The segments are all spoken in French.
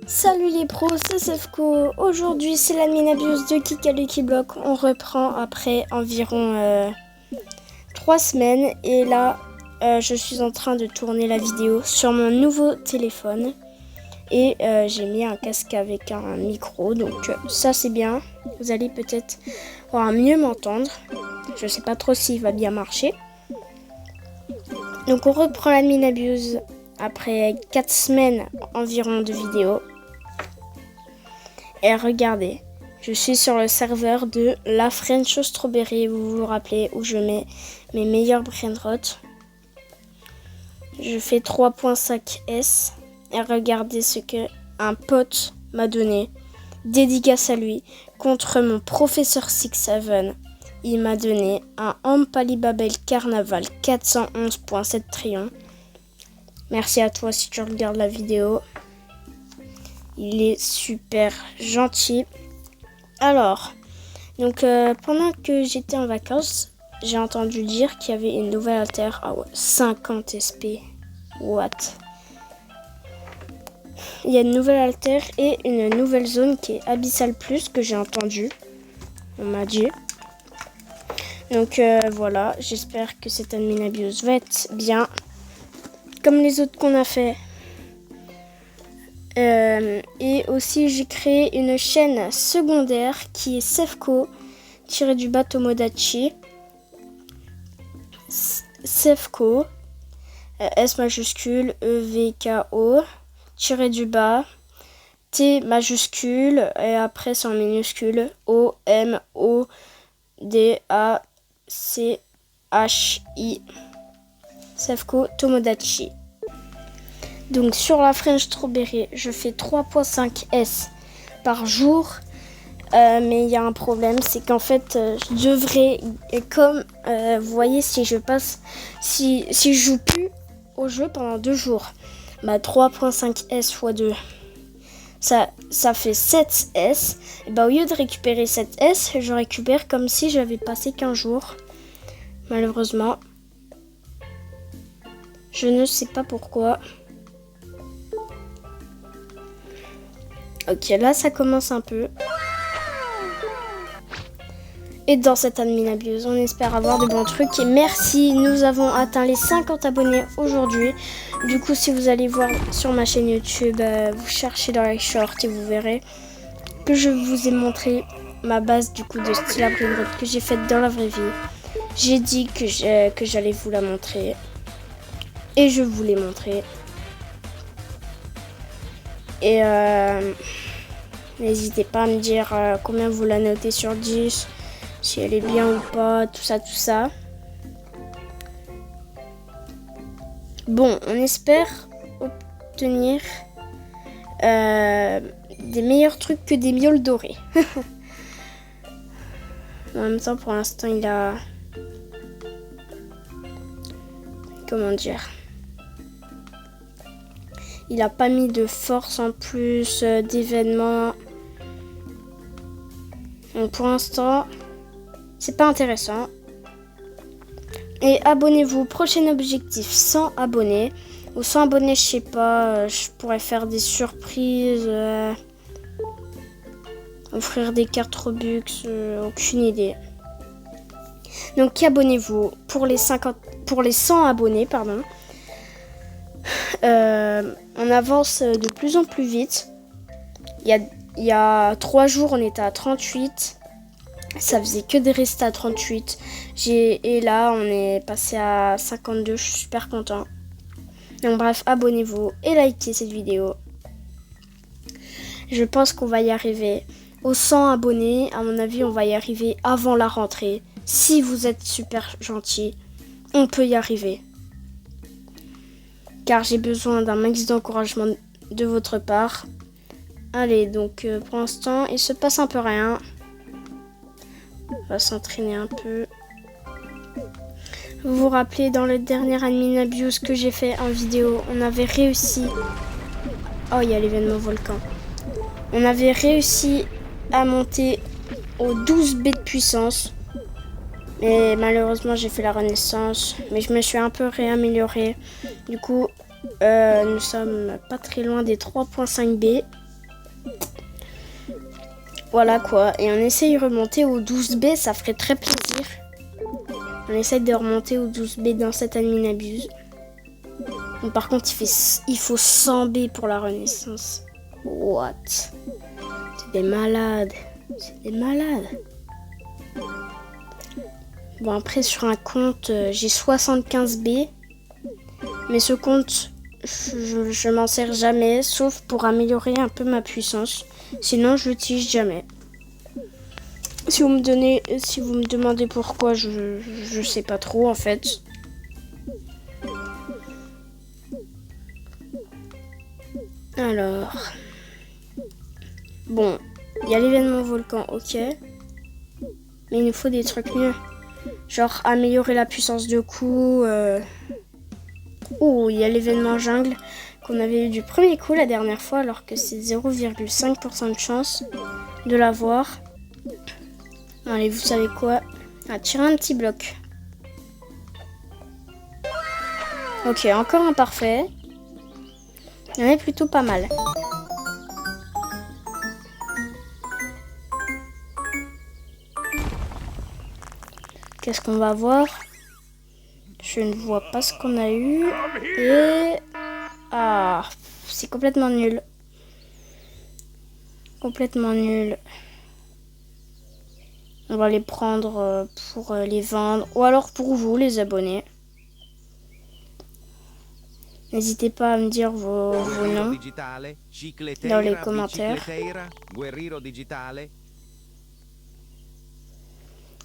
Salut les pros, c'est Sefko. Aujourd'hui c'est l'admin abuse de Kika Lucky Block. On reprend après environ 3 semaines et là je suis en train de tourner la vidéo sur mon nouveau téléphone et j'ai mis un casque avec un micro, donc ça c'est bien. Vous allez peut-être pouvoir mieux m'entendre. Je sais pas trop s'il va bien marcher. Donc on reprend l'admin abuse après 4 semaines environ de vidéos. Et regardez, je suis sur le serveur de la French Strawberry, vous vous rappelez, où je mets mes meilleurs brainrots. Je fais 3.5 S et regardez ce que un pote m'a donné. Dédicace à lui contre mon professeur 67. Il m'a donné un Ampalibabel Carnaval 411.7 Trion. Merci à toi si tu regardes la vidéo. Il est super gentil. Alors, donc pendant que j'étais en vacances, j'ai entendu dire qu'il y avait une nouvelle alter à 50 SP. What? Il y a une nouvelle alter et une nouvelle zone qui est Abyssal Plus que j'ai entendu. On m'a dit. Donc voilà, j'espère que cette admin abuse va être bien. Comme les autres qu'on a fait. Et aussi j'ai créé une chaîne secondaire qui est Sefko Tomodachi. Sefko S majuscule EVKO T majuscule et après c'est en minuscule OMODACHI. Sefko Tomodachi. Donc sur la French Strawberry, je fais 3.5 S par jour. Mais il y a un problème, c'est qu'en fait, je devrais, comme vous voyez, si je joue plus au jeu pendant 2 jours, 3.5 S x 2, ça fait 7 S. Et au lieu de récupérer 7 S, je récupère comme si j'avais passé 15 jours. Malheureusement, je ne sais pas pourquoi. Ok, là ça commence un peu. Et dans cette admin abuse, on espère avoir de bons trucs. Et merci, nous avons atteint les 50 abonnés aujourd'hui. Du coup, si vous allez voir sur ma chaîne YouTube, vous cherchez dans les shorts et vous verrez que je vous ai montré ma base du coup de style à brainrot que j'ai faite dans la vraie vie. J'ai dit que j'allais vous la montrer. Et je vous l'ai montré. Et n'hésitez pas à me dire combien vous la notez sur 10, si elle est bien ou pas, tout ça. Bon, on espère obtenir des meilleurs trucs que des mioles dorés. En même temps, pour l'instant, il a... Comment dire ? Il a pas mis de force en plus, d'événements. Donc pour l'instant, c'est pas intéressant. Et abonnez-vous, prochain objectif, 100 abonnés. Ou 100 abonnés, je sais pas, je pourrais faire des surprises. Offrir des cartes Robux, aucune idée. Donc abonnez-vous pour les 100 abonnés, pardon. On avance de plus en plus vite. Il y a 3 jours, on était à 38. Ça faisait que de rester à 38. Et là, on est passé à 52. Je suis super content. Donc bref, abonnez-vous et likez cette vidéo. Je pense qu'on va y arriver. Aux 100 abonnés, à mon avis, on va y arriver avant la rentrée. Si vous êtes super gentil, on peut y arriver. Car j'ai besoin d'un max d'encouragement de votre part. Allez, donc pour l'instant, il se passe un peu rien. On va s'entraîner un peu. Vous vous rappelez, dans le dernier admin abuse que j'ai fait en vidéo, on avait réussi... Oh, il y a l'événement volcan. On avait réussi à monter aux 12 B de puissance. Mais malheureusement, j'ai fait la renaissance. Mais je me suis un peu réaméliorée. Du coup... Nous sommes pas très loin des 3.5 B. Voilà quoi. Et on essaye de remonter au 12 B, ça ferait très plaisir. On essaye de remonter au 12 B dans cette admin abuse. Donc, par contre, il faut 100 B pour la renaissance. What? C'est des malades. C'est des malades. Bon, après, sur un compte, j'ai 75 B. Mais ce compte, je m'en sers jamais, sauf pour améliorer un peu ma puissance. Sinon, je l'utilise jamais. Si vous me demandez pourquoi, je sais pas trop, en fait. Alors... Bon, il y a l'événement volcan, ok. Mais il nous faut des trucs mieux. Genre améliorer la puissance de coup. Oh, il y a l'événement jungle qu'on avait eu du premier coup la dernière fois, alors que c'est 0,5% de chance de l'avoir. Allez, vous savez quoi? Tirer un petit bloc. Ok, encore un parfait. Il y en a plutôt pas mal. Qu'est-ce qu'on va voir? Je ne vois pas ce qu'on a eu. Et... Ah, c'est complètement nul. Complètement nul. On va les prendre pour les vendre. Ou alors pour vous, les abonnés. N'hésitez pas à me dire vos noms dans les commentaires.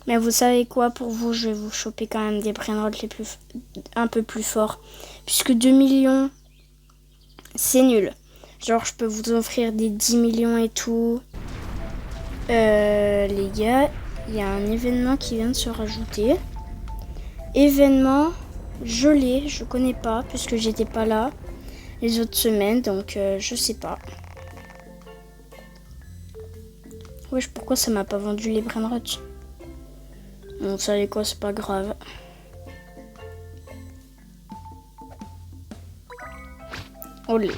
Mais vous savez quoi, pour vous, je vais vous choper quand même des brainrots un peu plus forts. Puisque 2 millions, c'est nul. Genre, je peux vous offrir des 10 millions et tout. Les gars, il y a un événement qui vient de se rajouter. Événement, je connais pas, puisque j'étais pas là les autres semaines, donc je sais pas. Wesh, pourquoi ça m'a pas vendu les brainrots? Bon, vous savez quoi, c'est pas grave. Olé.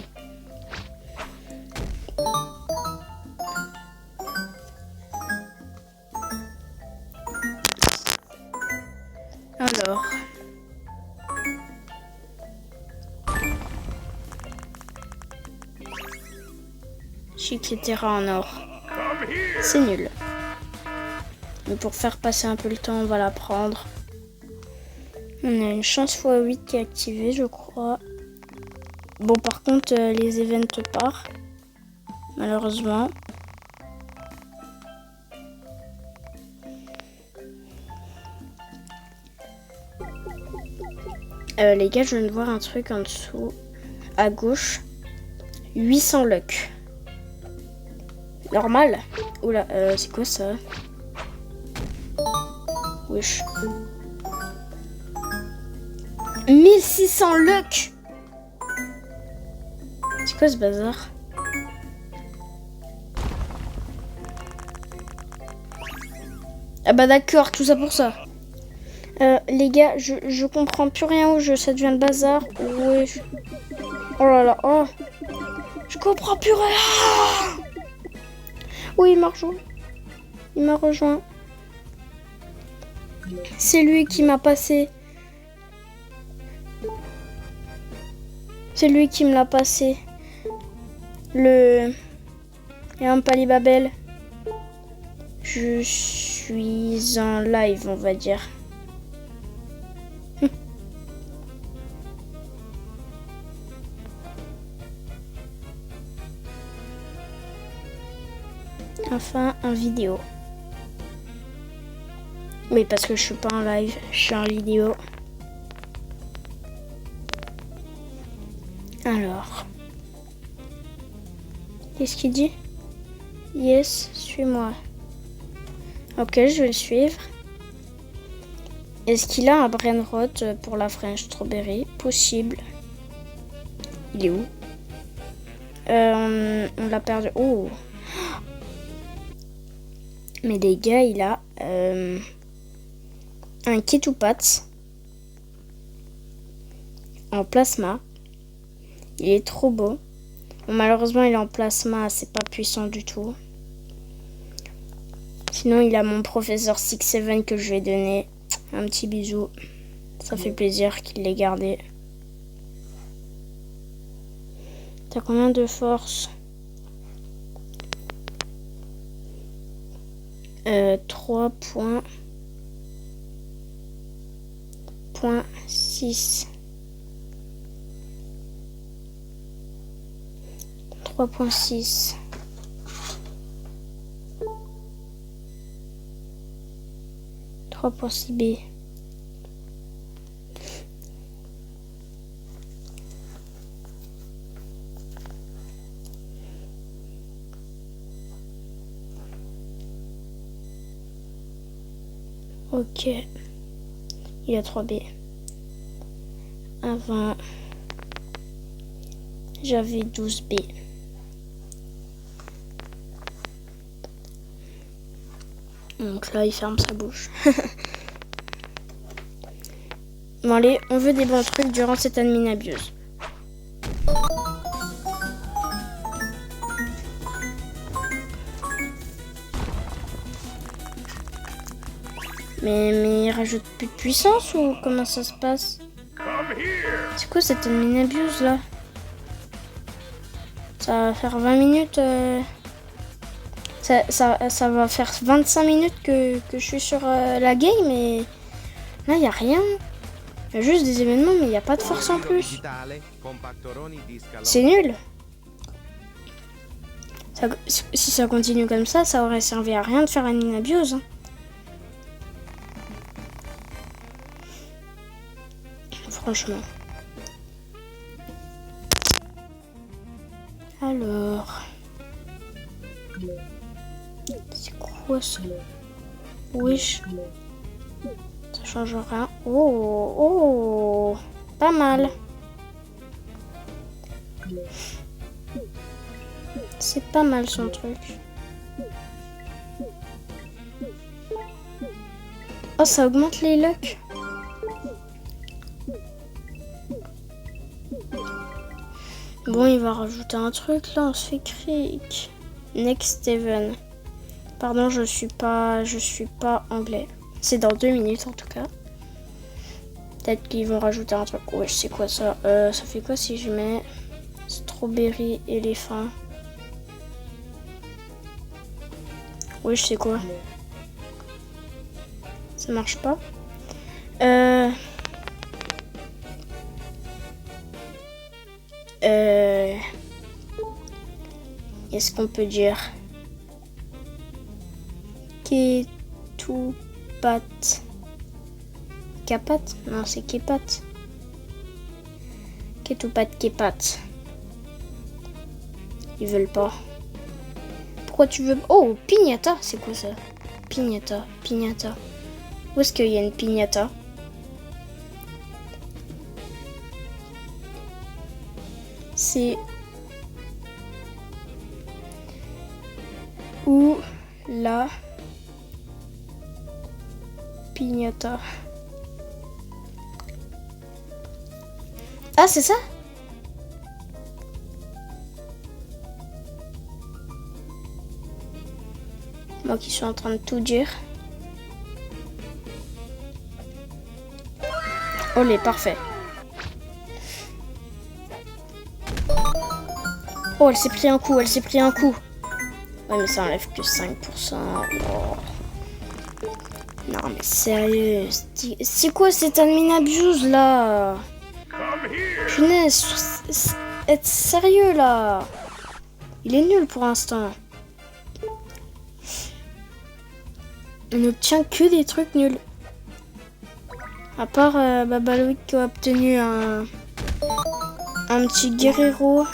Alors. Chiquetera en or. C'est nul. Mais pour faire passer un peu le temps, on va la prendre. On a une chance x8 qui est activée, je crois. Bon, par contre, les events partent. Malheureusement. Les gars, je viens de voir un truc en dessous. À gauche. 800 luck. Normal. Oula, c'est quoi ça? Wesh. 1600 luck. C'est quoi ce bazar? Ah bah d'accord, tout ça pour ça. Les gars, je comprends plus rien au jeu, ça devient le bazar. Wesh. Oh là là, oh. Je comprends plus rien. Oui, il m'a rejoint. Il m'a rejoint. C'est lui qui m'a passé. C'est lui qui me l'a passé. Et un Palibabel. Je suis en live, on va dire. Enfin, en vidéo. Oui, parce que je suis pas en live, je suis en vidéo. Alors. Qu'est-ce qu'il dit? Yes, suis-moi. Ok, je vais le suivre. Est-ce qu'il a un brainrot pour la French Strawberry? Possible. Il est où? On l'a perdu. Oh! Mais les gars, il a un Ketupat en plasma. Il est trop beau. Bon, malheureusement, il est en plasma, c'est pas puissant du tout. Sinon, il a mon professeur 6-7 que je vais donner. Un petit bisou. Ça fait plaisir qu'il l'ait gardé. T'as combien de force? 3.6. 3.6. Pour CB. Ok. Il y a 3B. Avant, j'avais 12B. Donc là, il ferme sa bouche. Bon allez, on veut des bons trucs durant cette admin abuse. Mais il rajoute plus de puissance ou comment ça se passe? C'est quoi cette admin abuse là? Ça va faire 20 minutes. Ça va faire 25 minutes que je suis sur la game et là il n'y a rien. Il y a juste des événements mais il n'y a pas de force en plus. C'est nul. Si ça continue comme ça aurait servi à rien de faire une abuse. Hein. Franchement. Alors... C'est quoi ça? Wesh. Ça change rien. Oh, oh, pas mal. C'est pas mal son truc. Oh, ça augmente les lucks. Bon, il va rajouter un truc là, on se fait cric. Next event. Pardon, je suis pas anglais. C'est dans 2 minutes en tout cas. Peut-être qu'ils vont rajouter un truc. Ouais, je sais quoi ça. Ça fait quoi si je mets strawberry éléphant? Oui, je sais quoi. Ça marche pas. Est-ce qu'on peut dire Ketupat? Kapat? Non, c'est Kepat. Ketupat, Kepat. Ils veulent pas. Pourquoi tu veux... Oh, piñata, c'est quoi ça? Piñata, piñata. Où est-ce qu'il y a une piñata? C'est... Où la piñata? Ah, c'est ça? Moi qui suis en train de tout dire. Oh, les parfait. Oh, elle s'est pris un coup, elle s'est pris un coup. Ouais, mais ça enlève que 5%. Oh. Non, mais sérieux. C'est quoi cette admin abuse là? Punaise, être sérieux là. Il est nul pour l'instant. On n'obtient que des trucs nuls. À part Babaloïd qui a obtenu un petit guerrero.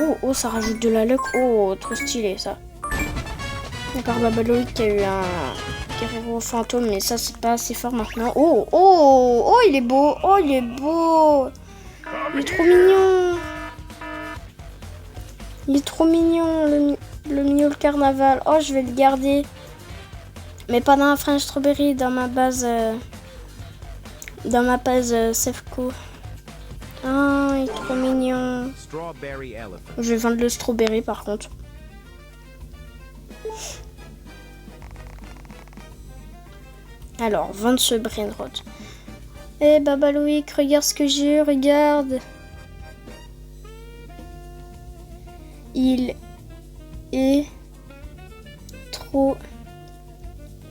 Oh, oh, ça rajoute de la luck. Oh, trop stylé ça. À part Babaloïd qui a eu un guerrero fantôme, mais ça c'est pas assez fort maintenant. Oh, oh, oh, il est beau. Oh, il est beau. Il est trop mignon. Il est trop mignon, le mignon carnaval. Oh, je vais le garder. Mais pas dans la French Strawberry, dans ma base... Sefco. Ah, il est trop mignon. Je vais vendre le strawberry par contre. Alors, vendre ce brainrot. Eh Baba Loïc, regarde ce que j'ai, regarde. Il est trop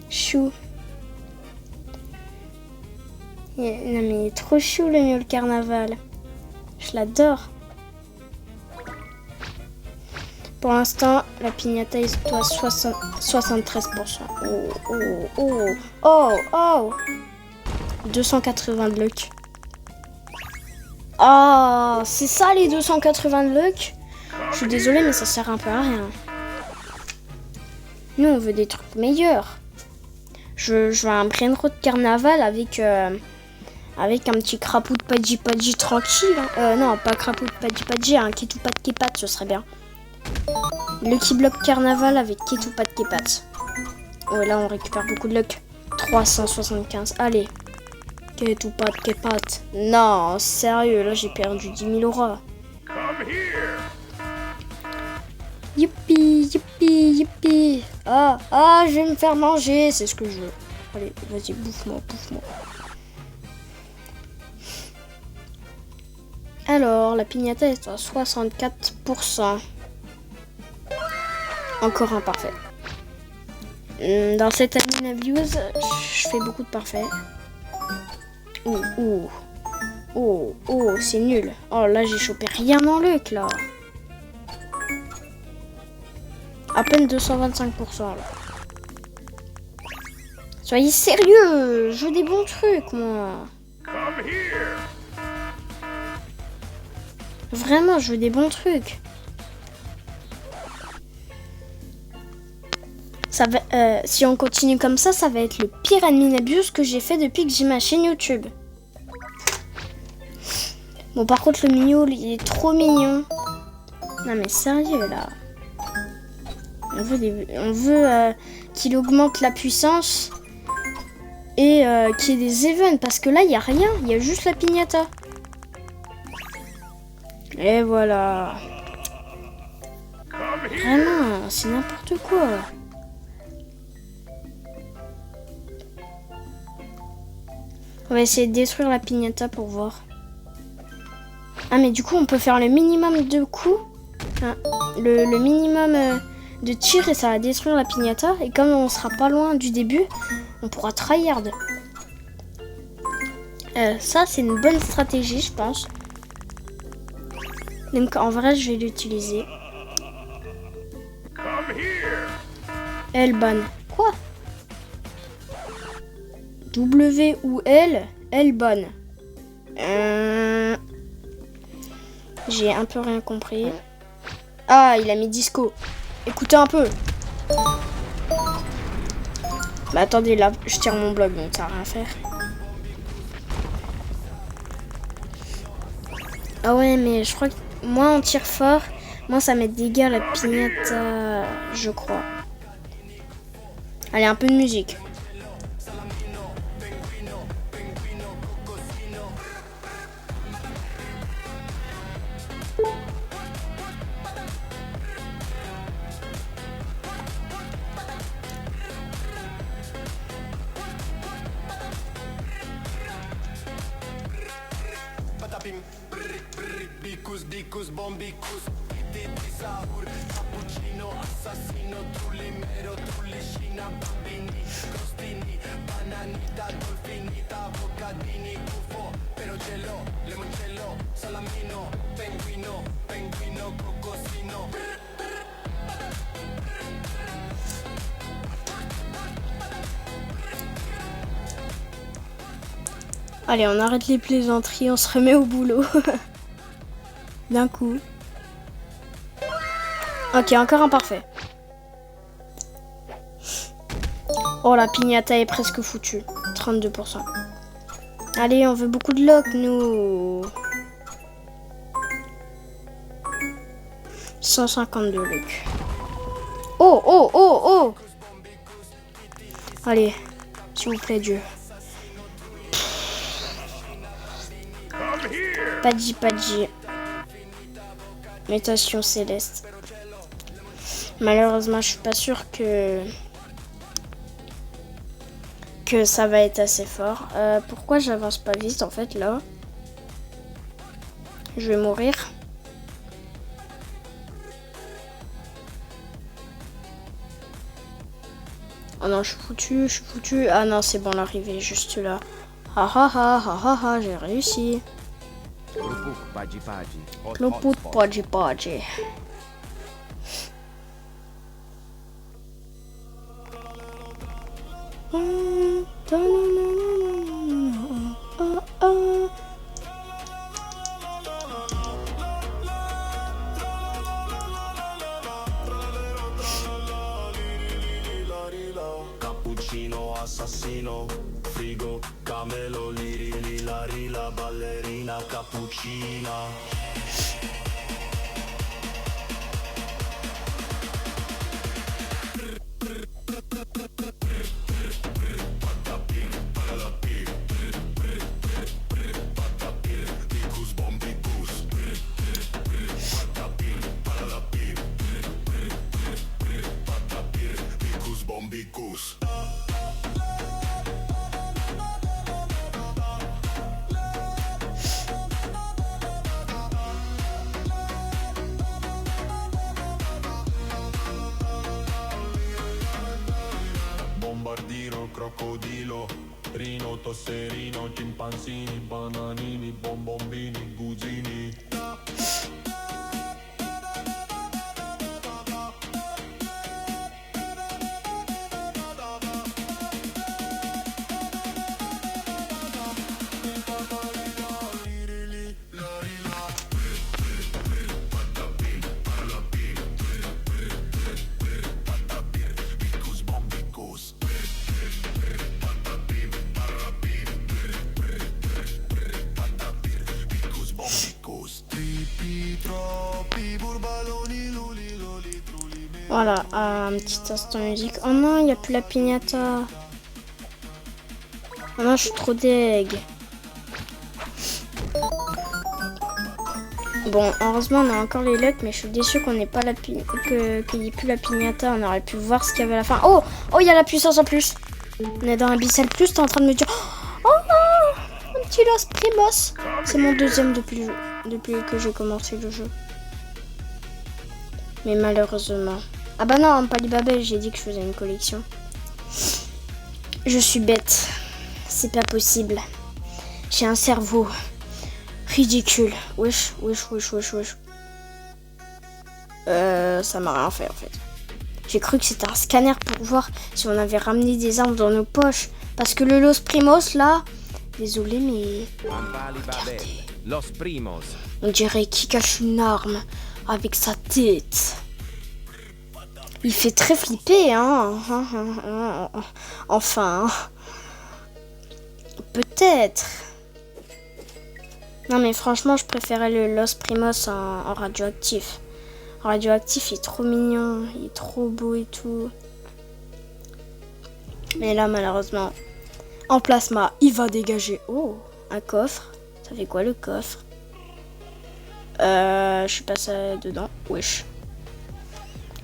chou. Non mais il est trop chou le mule carnaval. Je l'adore. Pour l'instant, la piñata est à 73%. Oh 280 de luck. Oh, c'est ça les 280 de luck. Je suis désolée, mais ça sert un peu à rien. Nous, on veut des trucs meilleurs. Je veux un brainrot de carnaval avec un petit crapaud de padji tranquille. Non, pas crapaud de padji, un ketupat kepat, ce serait bien. Lucky Block carnaval avec ketupat kepat. Ouais, là, on récupère beaucoup de luck. 375, allez. Ketupat kepat. Non, sérieux, là, j'ai perdu 10 000 auras. Youpi, youpi, youpi. Ah, je vais me faire manger, c'est ce que je veux. Allez, vas-y, bouffe-moi. Alors, la piñata est à 64%. Encore un parfait. Dans cette Amina Views, je fais beaucoup de parfaits. Oh, c'est nul. Oh, là, j'ai chopé rien dans le luck, là. À peine 225%, là. Soyez sérieux, je veux des bons trucs, moi. Vraiment, je veux des bons trucs. Ça va, si on continue comme ça va être le pire admin abuse que j'ai fait depuis que j'ai ma chaîne YouTube. Bon, par contre, le mignon, il est trop mignon. Non, mais sérieux, là. On veut qu'il augmente la puissance et qu'il y ait des events. Parce que là, il n'y a rien. Il y a juste la piñata. Et voilà. Vraiment, c'est n'importe quoi. On va essayer de détruire la piñata pour voir. Ah, mais du coup, on peut faire le minimum de coups. Hein, le minimum de tir et ça va détruire la piñata. Et comme on sera pas loin du début, on pourra tryhard. Ça, c'est une bonne stratégie, je pense. Donc, en vrai, je vais l'utiliser. L-ban. Quoi? W ou L? L-ban. J'ai un peu rien compris. Ah, il a mis disco. Écoutez un peu. Bah attendez, là, je tire mon bloc, donc ça n'a rien à faire. Ah ouais, mais je crois que moins on tire fort, moins ça met de dégâts la piñata, je crois. Allez, un peu de musique. Allez, on arrête les plaisanteries, on se remet au boulot. D'un coup. Ok, encore un parfait. Oh, la piñata est presque foutue. 32%. Allez, on veut beaucoup de lock, nous. 152 lock. Oh. Allez, s'il vous plaît, Dieu. Padji. Mutation céleste. Malheureusement, je suis pas sûre que ça va être assez fort. Pourquoi j'avance pas vite en fait là? Je vais mourir. Oh non, je suis foutu. Ah non, c'est bon, l'arrivée est juste là. Ah ah ah ah ah ah, j'ai réussi. Kloput Podgy Podgy. Cappuccino, assassino, frigo, camelo, liri, lila, rila, ballerina, cappuccina. Bombicus. Bombardino, crocodilo, rino, tosserino, chimpanzini, bananini, bombombini, gusini. Voilà, un petit instant musique. Oh non, il n'y a plus la piñata. Oh non, je suis trop deg. Bon, heureusement, on a encore les lucks, mais je suis déçue qu'on n'ait pas la qu'il n'y ait plus la piñata. On aurait pu voir ce qu'il y avait à la fin. Oh, il y a la puissance en plus. On est dans Abyssal Plus, t'es en train de me dire... Oh non, un petit Los Primos. C'est mon deuxième depuis que j'ai commencé le jeu. Mais malheureusement... Ah bah non, pas Babel, j'ai dit que je faisais une collection. Je suis bête. C'est pas possible. J'ai un cerveau ridicule. Wesh. Ça m'a rien fait en fait. J'ai cru que c'était un scanner pour voir si on avait ramené des armes dans nos poches. Parce que le Los Primos là... Désolé mais... Regardez. Los Primos. On dirait qu'il cache une arme avec sa tête. Il fait très flipper, hein. Enfin. Peut-être. Non, mais franchement, je préférais le Los Primos en radioactif. En radioactif, il est trop mignon. Il est trop beau et tout. Mais là, malheureusement, en plasma, il va dégager. Oh, un coffre. Ça fait quoi le coffre? Je suis passé dedans. Wesh.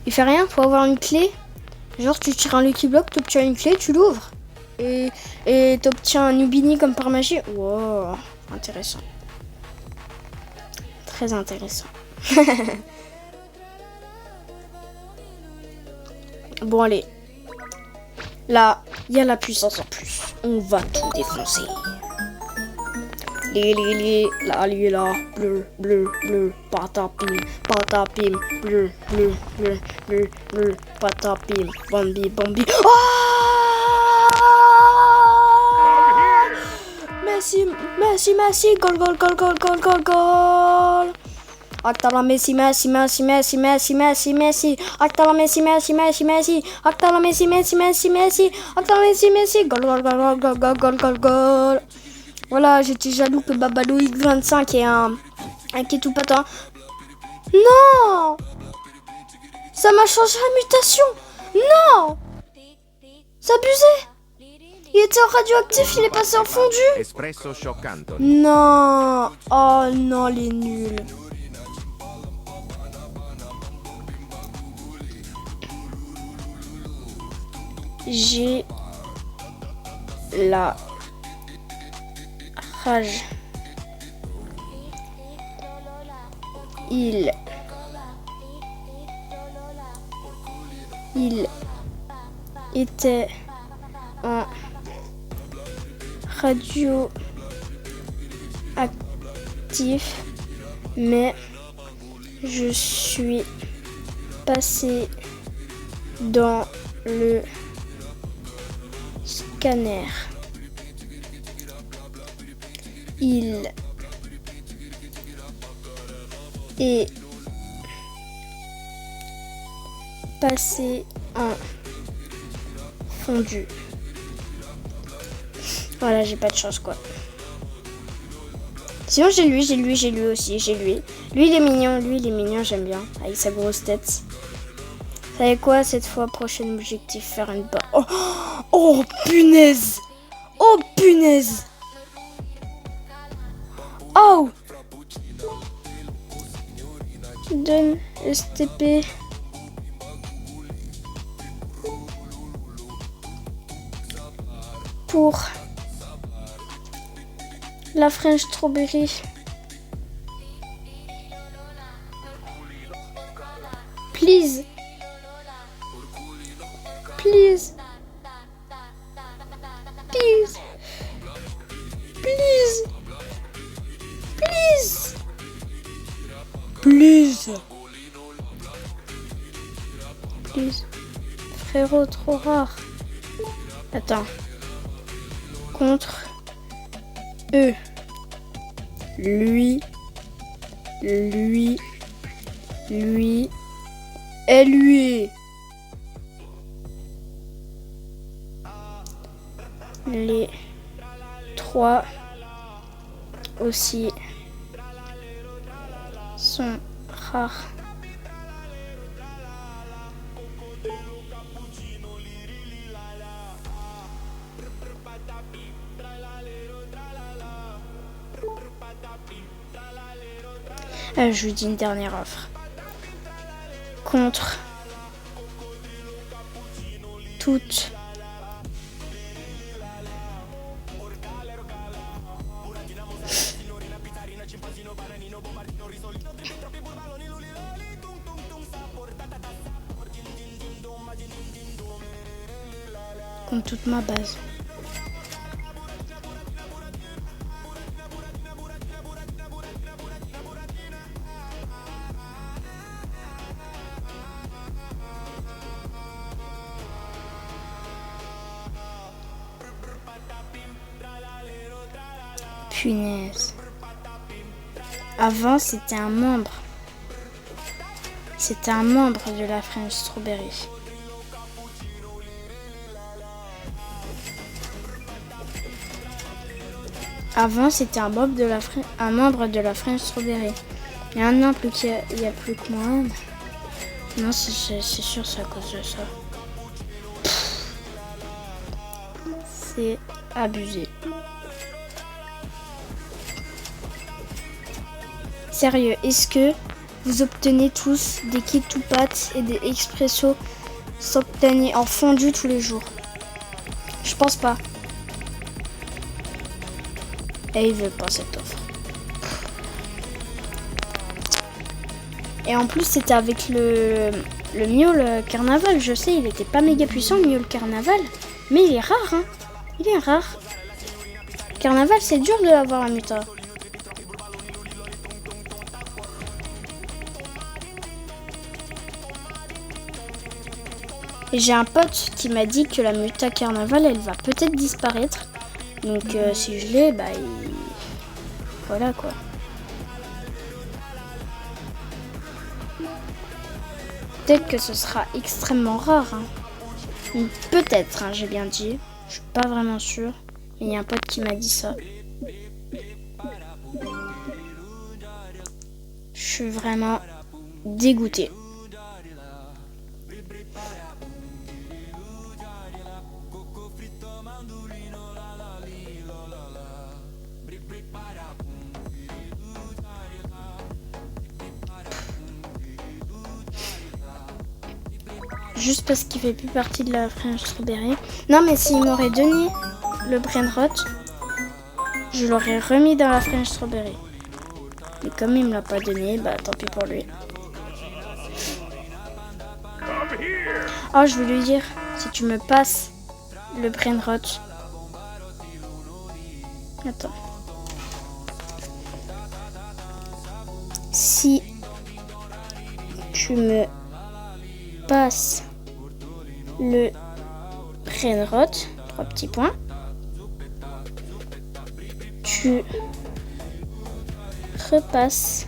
Il fait rien, faut avoir une clé. Genre tu tires un Lucky Block, t'obtiens une clé, tu l'ouvres. Et t'obtiens un Nubini comme par magie. Wow, intéressant. Très intéressant. Bon allez. Là, il y a la puissance en plus. On va tout défoncer. La bleu, patapim, bleu, patapim, Bambi. Oh Messi, gol. Actala Messi. Actala Messi. Actala Messi. Gol. Voilà, j'étais jaloux que Babalou X25 ait un qui est tout patin. Non! Ça m'a changé la mutation! Non! C'est abusé! Il était en radioactif, il est passé en fondu! Espresso scioccante. Non! Oh non, les nuls! J'ai la rage. Il était en radioactif, mais je suis passé dans le scanner. Il est passé en fondu. Voilà, j'ai pas de chance quoi. Sinon j'ai lui aussi, j'ai lui. Lui il est mignon, j'aime bien, avec sa grosse tête. Vous savez quoi, cette fois, prochain objectif, faire une barre. Oh, oh punaise! Oh punaise! Oh! Donne STP. Pour la French Strawberry. Please. Please. Please. Please. Please. Please. Please. Frérot, trop rare. Attends. Contre eux. Lui et lui. Les trois aussi sont rares. Je lui dis une dernière offre. Contre toutes contre toute ma base. Punaise. Avant, c'était un membre. C'était un membre de la French Strawberry. Avant, c'était un membre de la French Strawberry. Et maintenant, il n'y a plus que moi. Non, c'est sûr, c'est à cause de ça. C'est abusé. Sérieux, est-ce que vous obtenez tous des kits tout pâtes et des expressos instantanés en fondu tous les jours? Je pense pas. Et il veut pas cette offre. Et en plus, c'était avec le Mule Carnaval. Je sais, il était pas méga puissant, le Mule Carnaval. Mais il est rare, hein. Il est rare. Carnaval, c'est dur de l'avoir à Muta. Et j'ai un pote qui m'a dit que la Muta Carnaval, elle va peut-être disparaître. Donc si je l'ai, bah voilà quoi. Peut-être que ce sera extrêmement rare. Hein. Peut-être, hein, j'ai bien dit. Je suis pas vraiment sûre. Mais il y a un pote qui m'a dit ça. Je suis vraiment dégoûtée. Juste parce qu'il fait plus partie de la French Strawberry. Non, mais s'il m'aurait donné le Brainrot, je l'aurais remis dans la French Strawberry. Mais comme il me l'a pas donné, bah tant pis pour lui. Oh, je vais lui dire, si tu me passes le Brainrot. Attends. Si tu me passes le Brainrot, 3 petits points, tu repasses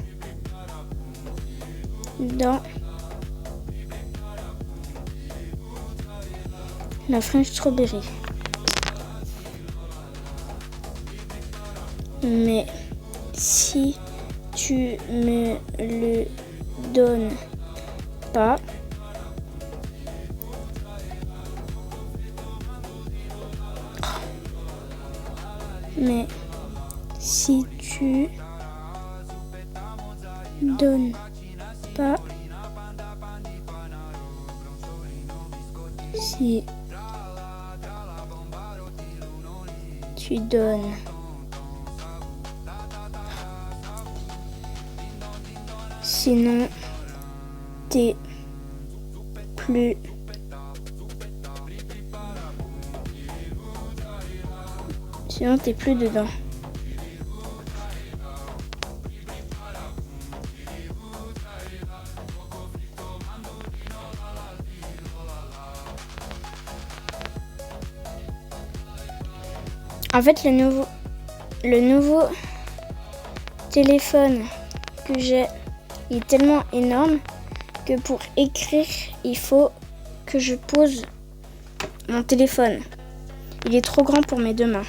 dans la French Strawberry. Mais si tu me le donnes pas, mais si tu donnes pas, si tu donnes sinon t'es plus dedans. En fait, le nouveau téléphone que j'ai est tellement énorme que pour écrire, il faut que je pose mon téléphone. Il est trop grand pour mes deux mains.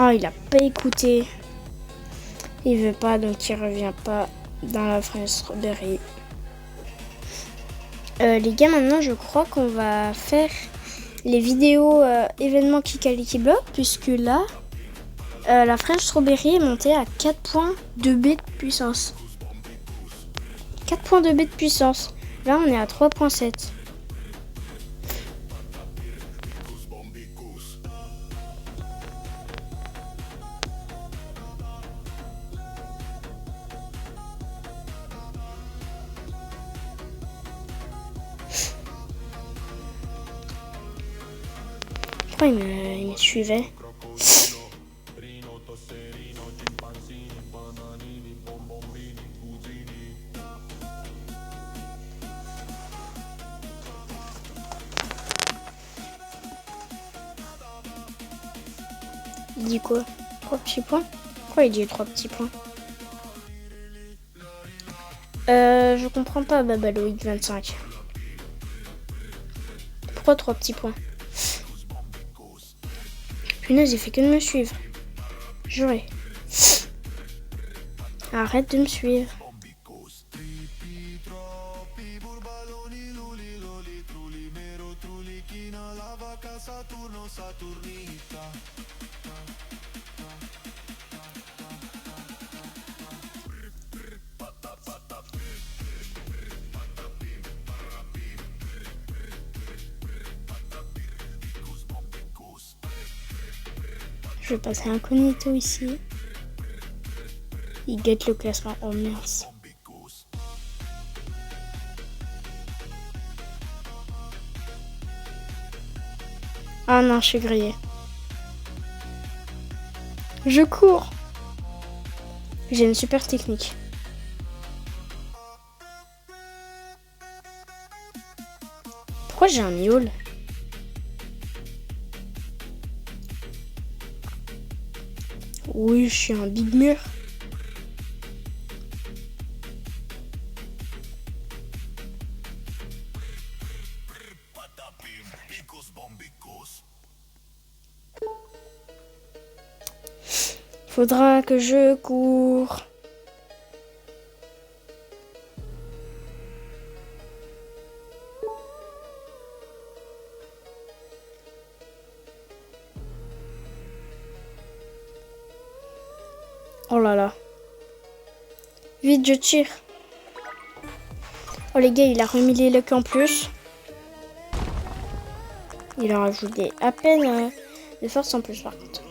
Oh, il a pas écouté. Il veut pas, donc il revient pas dans la French Strawberry. Les gars, maintenant, je crois qu'on va faire les vidéos événements Kikaliki Block, puisque là, la French Strawberry est montée à 4.2 B de puissance. 4.2 B de puissance. Là, on est à 3.7. Pourquoi il me suivait? Il dit quoi? 3 petits points? Pourquoi il dit 3 petits points? Je comprends pas, Babaloïd 25. Pourquoi 3 petits points? Punaise, il fait que de me suivre. J'aurais. Arrête de me suivre. Je vais passer incognito ici. Il guette le classement. Oh mince. Ah non, je suis grillée. Je cours. J'ai une super technique. Pourquoi j'ai un miaule? Oui, je suis un big mur. Faudra que je cours. Oh là là. Vite, je tire. Oh les gars, il a remis les luck en plus. Il a rajouté à peine de force en plus par contre.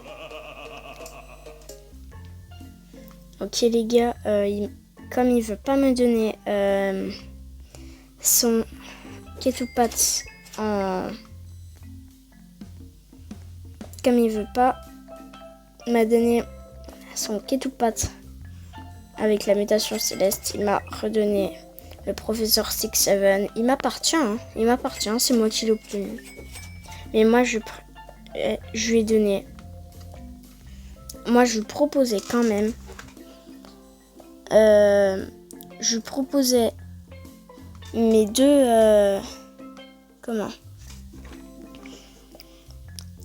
Ok les gars, comme il veut pas me donner son Ketupat en... Comme il veut pas me donner son Ketupat avec la mutation céleste, il m'a redonné le professeur 6-7. Il m'appartient, hein. Il m'appartient, c'est moi qui l'ai obtenu. Mais moi je lui ai donné... Moi je lui proposais quand même... je proposais mes deux... comment ?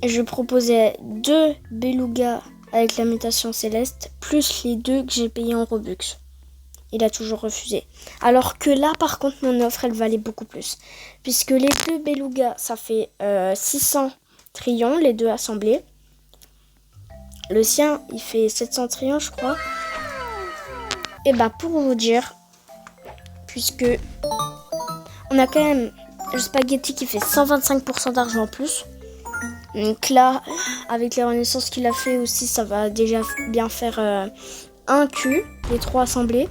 Je proposais 2 belugas avec la mutation céleste, plus les 2 que j'ai payés en Robux. Il a toujours refusé. Alors que là, par contre, mon offre, elle valait beaucoup plus. Puisque les 2 belugas, ça fait 600 trillions, les 2 assemblés. Le sien, il fait 700 trillions, je crois. Et bah, pour vous dire, puisque on a quand même le spaghetti qui fait 125% d'argent en plus. Donc là, avec les renaissances qu'il a fait aussi, ça va déjà bien faire un cul, les 3 assemblés.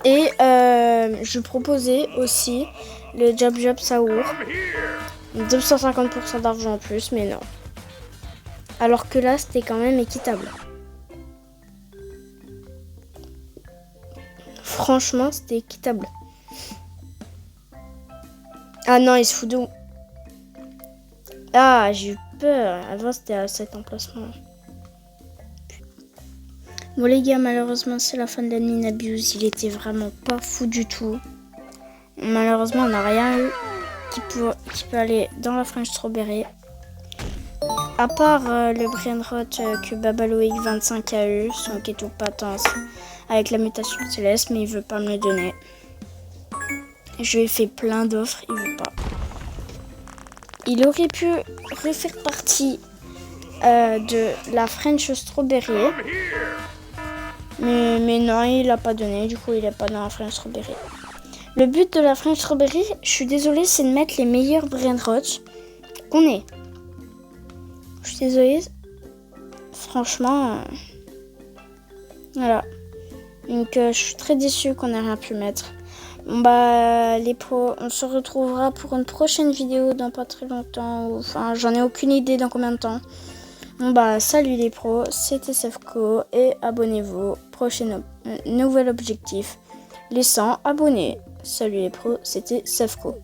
Et je proposais aussi le Job Job Saour. 250% d'argent en plus, mais non. Alors que là, c'était quand même équitable. Franchement, c'était équitable. Ah non, il se fout d'où? Ah, j'ai eu peur. Avant, c'était à cet emplacement. Bon, les gars, malheureusement, c'est la fin de l'admin abuse. Il était vraiment pas fou du tout. Malheureusement, on n'a rien eu qui peut aller dans la French Strawberry. À part le Brainrot que Babaloïc 25 a eu, son Keto Patence avec la mutation céleste, mais il veut pas me le donner. Je lui ai fait plein d'offres, il veut pas. Il aurait pu refaire partie de la French Strawberry. Mais non, il l'a pas donné. Du coup, il n'est pas dans la French Strawberry. Le but de la French Strawberry, je suis désolée, c'est de mettre les meilleurs Brainrots qu'on ait. Je suis désolée. Franchement, voilà. Donc, je suis très déçue qu'on n'ait rien pu mettre. Bon, bah, les pros, on se retrouvera pour une prochaine vidéo dans pas très longtemps. Enfin, j'en ai aucune idée dans combien de temps. Bon, bah, salut les pros, c'était Sefco et abonnez-vous. Prochain nouvel objectif, les 100 abonnés. Salut les pros, c'était Sefco.